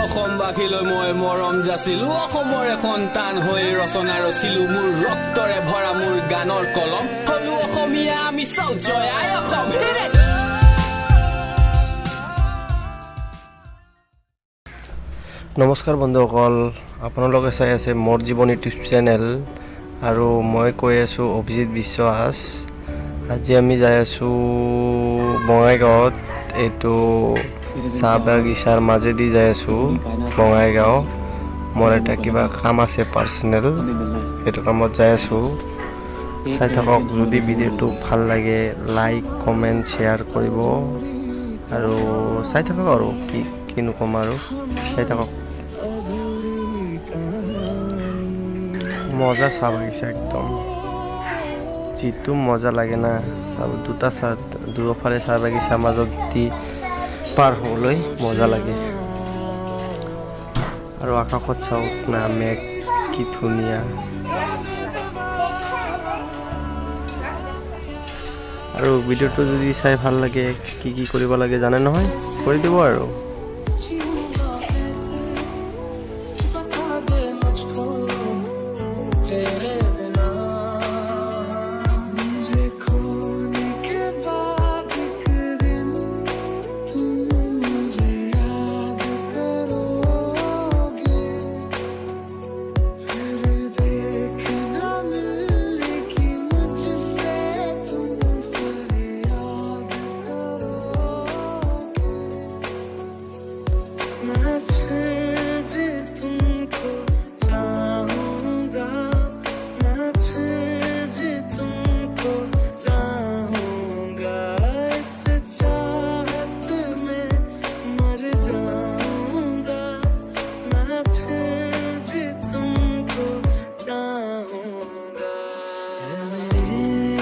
অসমবাসীলৈ মই মৰম যাচিলো অসমৰে সন্তান হৈ ৰচনা ৰচিলো মোৰ ৰক্তৰে ভৰা মোৰ গানৰ কলম হলো অসমীয়া আমি চাও জয় আই অসম নমস্কাৰ বন্ধুসকল আপোনালোকে চাই আছে মোৰ জীৱন ইউটিউব চেনেল আৰু মই কৈ আছোঁ অভিজিত বিশ্বাস আজি আমি যাই আছোঁ বঙাইগাঁৱত এইটো চাহ বাগিচাৰ মাজেদি যাই আছোঁ বঙাইগাঁও মোৰ এটা কিবা কাম আছে পাৰ্চনেল সেইটো কামত যাই আছোঁ চাই থাকক যদি ভিডিঅ'টো ভাল লাগে লাইক কমেণ্ট শ্বেয়াৰ কৰিব আৰু চাই থাকক আৰু কিনো ক'ম আৰু চাই থাকক মজা চাহ বাগিচা একদম যিটো মজা লাগে না দুটা চাহ দুয়োফালে চাহ বাগিচাৰ মাজত দি পাৰ হ'বলৈ মজা লাগে আৰু আকাশত চাওক না মেঘ কি ধুনীয়া আৰু ভিডিঅ'টো যদি চাই ভাল লাগে কি কৰিব লাগে জানে নহয় কৰি দিব আৰু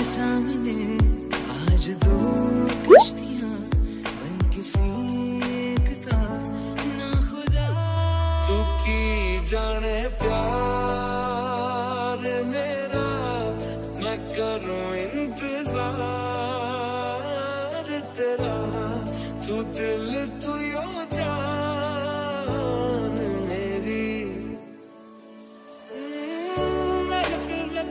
सामने आज दो कश्तियां बन किसी एक का ना खुदा तू की जाने प्यार मेरा मैं करूं इंतजार तेरा तू दिल तू यो जान मेरी महफिल में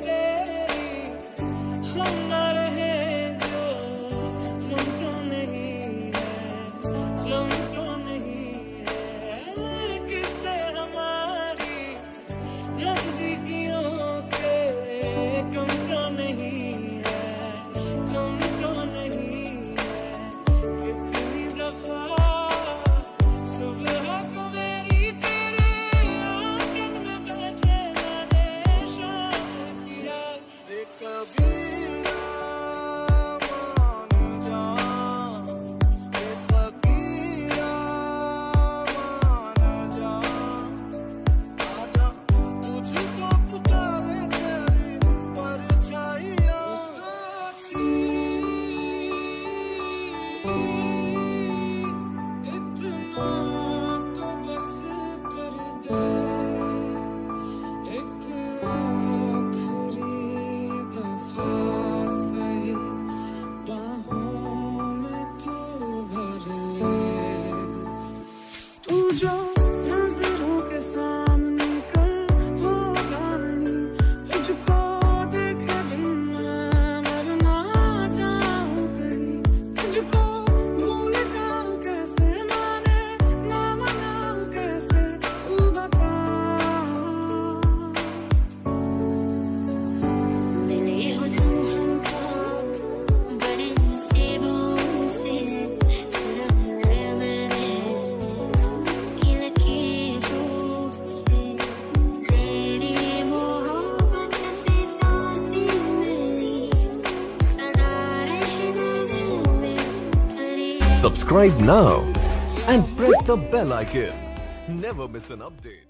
Subscribe now and press the bell icon. Never miss an update.